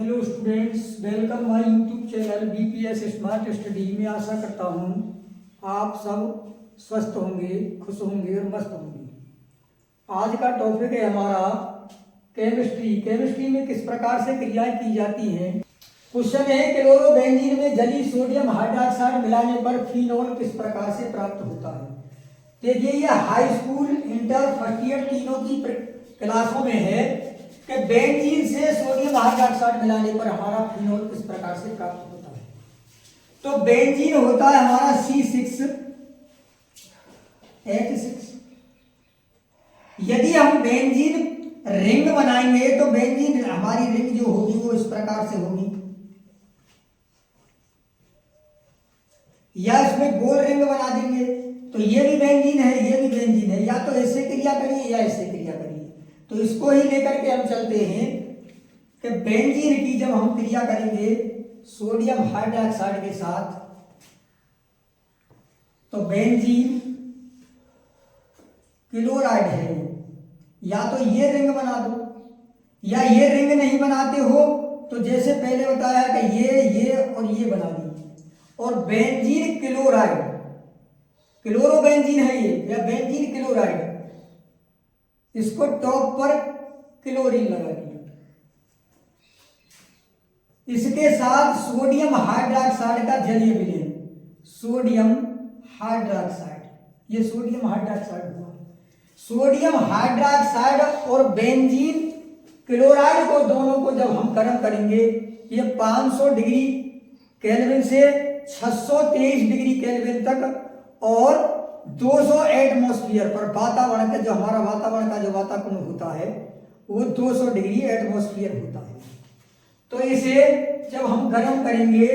Hello students, welcome my YouTube channel BPS smart study में। आशा करता हूँ आप सब स्वस्थ होंगे, खुश होंगे और मस्त होंगे। आज का टॉपिक है हमारा केमिस्ट्री। केमिस्ट्री में किस प्रकार से क्रियाएं की जाती हैं। क्वेश्चन है, क्लोरोबेंजीन में जली सोडियम हाइड्रोक्साइड मिलाने पर फिनोल किस प्रकार से प्राप्त होता है। देखिए, ये high school, inter, first year तीनों की क्लासों में है कि बेंजीन से सोडियम हाइड्रोक्साइड मिलाने पर हमारा फिनोल किस प्रकार से प्राप्त होता है। तो बेंजीन होता है हमारा C6H6। यदि हम बेंजीन रिंग बनाएंगे तो बेंजीन हमारी रिंग जो होगी वो इस प्रकार से होगी, या इसमें गोल रिंग बना देंगे तो ये भी बेंजीन है, ये भी बेंजीन है। या तो ऐसे क्रिया करिए या ऐसे क्रिया करिए। तो इसको ही लेकर के हम चलते हैं कि बेंजीन की जब हम क्रिया करेंगे सोडियम हाइड्रोक्साइड के साथ, तो बेंजीन क्लोराइड है। या तो ये रिंग बना दो, या ये रिंग नहीं बनाते हो तो जैसे पहले बताया कि ये और ये बना दी। और बेंजीन क्लोराइड, क्लोरोबेंजीन है ये, या बेंजीन क्लोराइड, इसको टॉप पर क्लोरीन लगा दिया। इसके साथ सोडियम हाइड्रोक्साइड का जलीय विलयन, सोडियम हाइड्रोक्साइड, ये सोडियम हाइड्रोक्साइड हुआ। सोडियम हाइड्रोक्साइड और बेंजीन क्लोराइड को दोनों को जब हम गर्म करेंगे, ये 500 डिग्री केल्विन से 623 डिग्री केल्विन तक और 200 एटमॉस्फेयर पर, वातावरण का जो हमारा वातावरण का जो वातावरण होता है वो 200 डिग्री एटमॉस्फेयर होता है। तो इसे जब हम गर्म करेंगे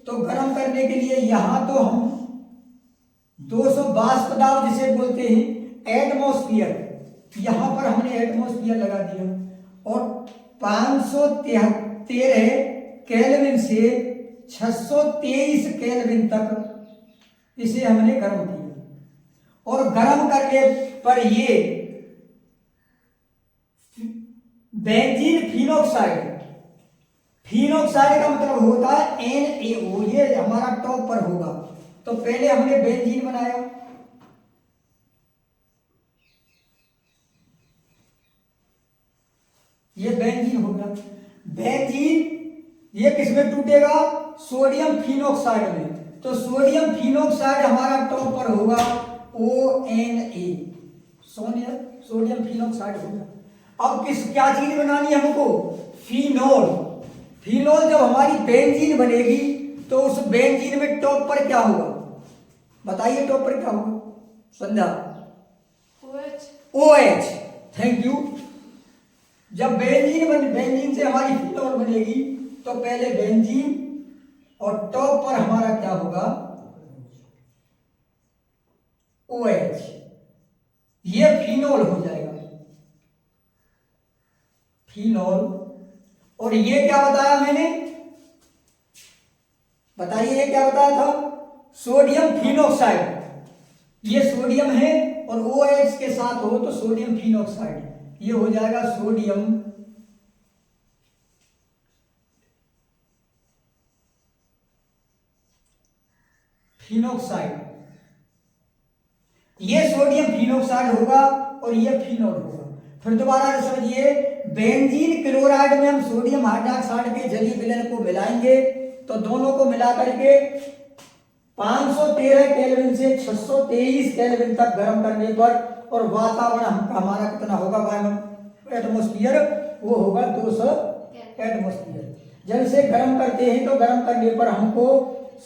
तो गर्म करने के लिए यहाँ तो हम 200 वाष्प दाब जिसे बोलते हैं एटमॉस्फेयर, यहाँ पर हमने एटमॉस्फेयर लगा दिया। और 513 केल्विन से 623 केल्विन तक इसे हमने गर्म किया। और गर्म करने पर ये बेंजीन फिनोक्साइड, फिनोक्साइड का मतलब होता है NaO, ये हमारा टॉप पर होगा। तो पहले हमने बेंजीन बनाया, ये बेंजीन हो गया। बेंजीन ये किस में टूटेगा, सोडियम फिनोक्साइड में। तो सोडियम फिनोक्साइड हमारा टॉप पर होगा ONA, सोडियम फिनोक्साइड होगा। अब क्या चीज बनानी है हमको, फिनोल। फिनोल जब हमारी बेंजीन बनेगी तो उस बेंजीन में टॉप पर क्या होगा, बताइए टॉप पर क्या होगा संध्या, OH। Thank you. जब बेंजीन से हमारी फिनोल बनेगी तो पहले बेंजीन और टॉप पर हमारा क्या होगा, OH, ये फिनोल हो जाएगा, फिनोल। और ये क्या बताया मैंने, बताइए ये क्या बताया था, सोडियम फिनोक्साइड। ये सोडियम है और OH के साथ हो तो सोडियम फिनोक्साइड, ये हो जाएगा सोडियम फिनोक्साइड। ये सोडियम फिनोक्साइड होगा और ये फिनोल होगा। फिर दोबारा समझिए, बेंजीन क्लोराइड में हम सोडियम हाइड्रोक्साइड के जलीय विलयन को मिलाएंगे तो दोनों को मिला करके 513 केल्विन से 623 केल्विन तक गर्म करने पर, और वातावरण हमारा कितना होगा एटमॉस्फेयर, वो होगा 200 एटमॉस्फेयर। जब इसे गर्म करते हैं तो गर्म करने पर हमको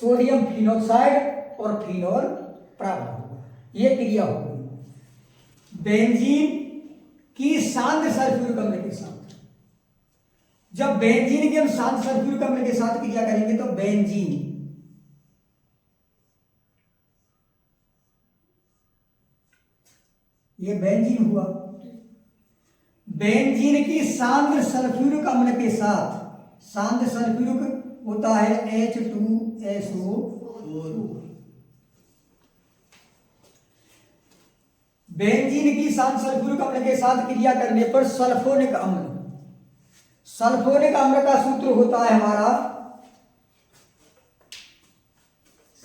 सोडियम फिनोक्साइड और फिनोल प्राप्त होगा। ये क्रिया होगी बेंजीन की शांत सल्फ्यूरिक अम्ल के साथ। जब बेंजीन के हम शांत सल्फ्यूरिक अम्ल के साथ क्रिया करेंगे तो बेंजीन, ये बेंजीन हुआ, बेंजीन की शांत सल्फ्यूरिक अम्ल के साथ, शांत सल्फ्यूरिक होता है H2SO4। बेंजीन की शांत सल्फ्यूरिक अम्ल के साथ क्रिया करने पर सल्फोनिक अम्ल, सल्फोनिक अम्ल का सूत्र होता है हमारा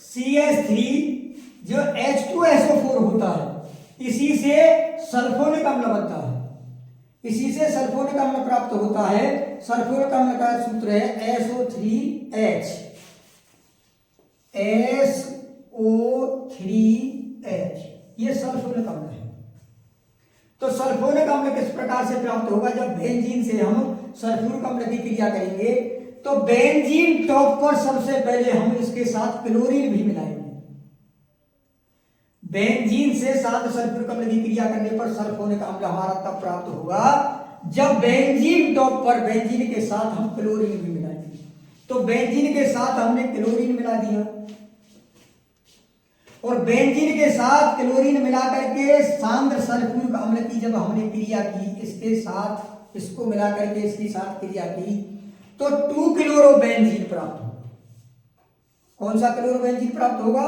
CH3 जो H2SO4 होता है, इसी से सल्फोनिक अम्ल बनता है, इसी से सल्फोनिक अम्ल प्राप्त होता है। सल्फोनिक अम्ल का सूत्र है SO3H, ये सल्फोनिक अम्ल है। तो सल्फोनिक अम्ल किस प्रकार से प्राप्त होगा? जब बेंजीन से हम सल्फ्यूरिक अम्ल की क्रिया करेंगे तो बेंजीन टॉप पर सबसे पहले हम इसके साथ क्लोरीन भी मिलाएंगे। बेंजीन से साथ सल्फ्यूरिक अम्ल की क्रिया करने पर सल्फोनिक अम्ल हमारा तब प्राप्त होगा जब बेंजीन टॉप पर बेंजीन के साथ हम क्लोरीन भी मिलाएंगे। तो बेंजीन के साथ हमने क्लोरीन मिला दिया और बेंजीन के साथ क्लोरीन मिला करके सांद्र सल्फ्यूरिक अम्ल की जब हमने क्रिया की, इसके साथ इसको मिला करके इसके साथ क्रिया की, तो 2-क्लोरोबेंजीन प्राप्त होगा। कौन सा क्लोरोबेंजीन प्राप्त होगा?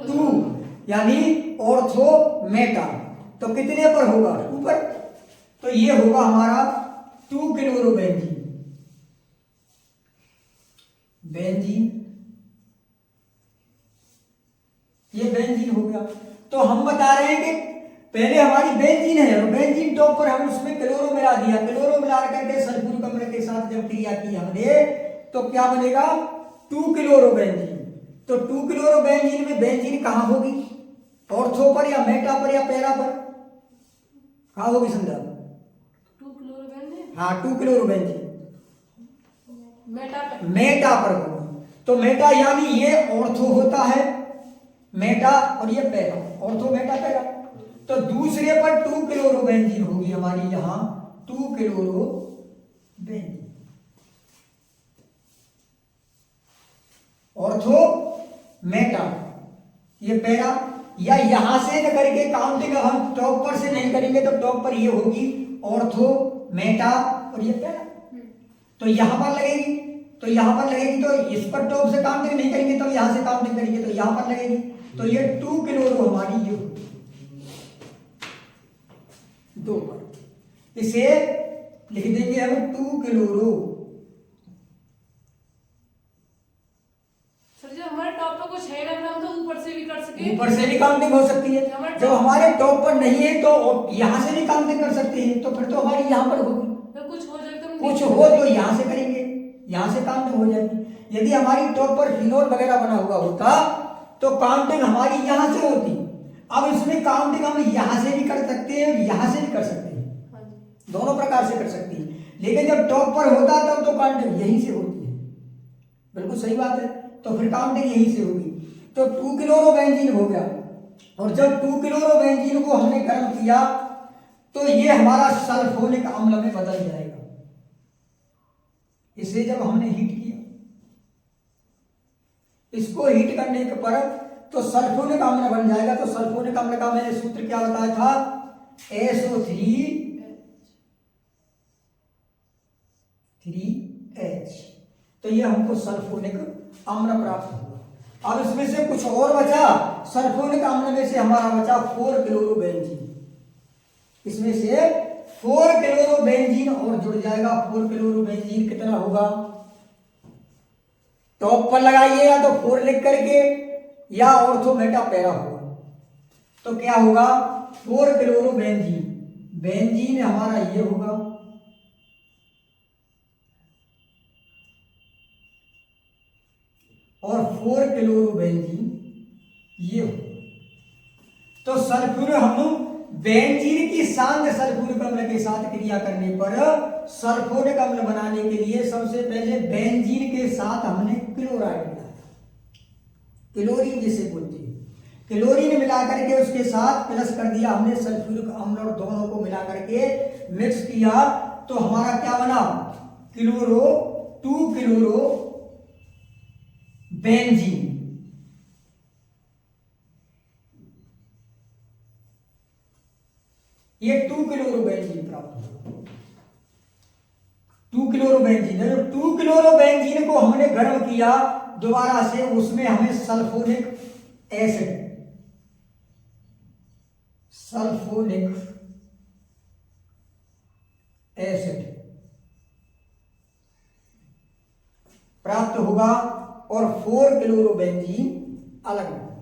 2, यानी ऑर्थो मेटा। तो कितने पर होगा? 2 पर। तो ये होगा हमारा 2-क्लोरोबेंजीन, बेंजीन, ये बेंजीन हो गया। तो हम बता रहे हैं कि पहले हमारी बेंजीन है और बेंजीन टॉप पर हम उसमें क्लोरो मिला दिया, क्लोरो मिला करके सल्फ्यूरिक अम्ल के साथ जब क्रिया की हमने तो क्या बनेगा? 2-क्लोरोबेंजीन। तो 2-क्लोरोबेंजीन में बेंजीन कहां होगी? ऑर्थो पर या मेटा पर या पैरा पर? कहां होगी संदर्भ? 2-क्लोरोबेंजीन। हाँ, 2-क्लोरोबेंजीन मेटा पर होगी। तो मेटा यानी ये ऑर्थो होता है मेटा और ये पैरा, ऑर्थो मेटा पैरा। तो दूसरे पर 2-क्लोरोबेंजीन होगी हमारी, यहां 2-क्लोरोबेंजीन, ऑर्थो मेटा, ये पैरा। या यहां से न करके काउंटिंग हम टॉप पर से नहीं करेंगे तो टॉप पर ये होगी ऑर्थो मेटा और ये पैरा। तो यहां पर लगेगी, तो यहां पर लगेगी, तो इस पर टॉप से काउंटिंग नहीं करेंगे तो यहां से काउंटिंग करेंगे तो यहां पर लगेगी। तो ये 2-क्लोरो हमारी ये 2 पर, इसे लिख देंगे हम 2-क्लोरो। सर जो हमारे टॉप पर कुछ है ना, हम तो ऊपर से भी कर सके, ऊपर से भी काउंटिंग हो सकती है। जब हमारे टॉप पर नहीं है तो यहां से भी काउंटिंग कर सकते हैं, तो फिर तो हमारी यहां पर होगी। तो कुछ हो जाए तो कुछ हो तो यहां से करेंगे, यहां से काउंटिंग हो जाएगी। यदि हमारी टॉप पर फिनोल वगैरह बना हुआ होता तो काउंटिंग हमारी यहां से होती। अब इसमें काउंटिंग हम यहां से भी कर सकते हैं और यहां से भी कर सकते हैं, दोनों प्रकार से कर सकते हैं। लेकिन जब टॉप पर होता तब तो काउंटिंग यहीं से होती है। बिल्कुल सही बात है, तो फिर काउंटिंग यहीं से होगी। तो 2-क्लोरोबेंजीन हो गया और जब 2-क्लोरोबेंजीन को हमने गर्म किया तो ये हमारा सल्फोनिक अम्ल में बदल जाएगा। इसे जब हमने हीट किया, इसको हीट करने के पर तो सल्फोनिक अम्ल बन जाएगा। तो सल्फोनिक अम्ल का मैंने सूत्र क्या बताया था? SO3H। तो ये हमको सल्फोनिक अम्ल प्राप्त हुआ। अब इसमें से कुछ और बचा, सल्फोनिक अम्ल में से हमारा बचा 4-क्लोरोबेंजीन। इसमें से 4-क्लोरोबेंजीन और जुड़ जाएगा। 4-क्लोरोबेंजीन कितना होगा? टॉप पर लगाइए या तो 4 लिख करके या ऑर्थो मेटा पैरा होगा। तो क्या होगा? 4-क्लोरोबेंजीन, बेंजीन हमारा ये होगा और 4-क्लोरोबेंजीन ये होगा। तो सल्फ्यूरिक हम बेंजीन की सांद्र सल्फ्यूरिक अम्ल के साथ क्रिया करने पर सल्फोनिक अम्ल बनाने के लिए सबसे पहले बेंजीन के साथ हमने क्लोराइड मिलाया, क्लोरीन जिसे बोलते हैं, क्लोरीन मिला करके उसके साथ प्लस कर दिया हमने सल्फ्यूरिक अम्ल और दोनों को मिला करके मिक्स किया। तो हमारा क्या बना? क्लोरो 2-क्लोरो बेंजीन। ये 2-क्लोरोबेंजीन प्राप्त हुआ। 2-क्लोरोबेंजीन, 2-क्लोरोबेंजीन को हमने गर्म किया दोबारा से, उसमें हमें सल्फोनिक एसिड, सल्फोनिक एसिड प्राप्त होगा और 4 क्लोरोबेंजीन अलग होगा।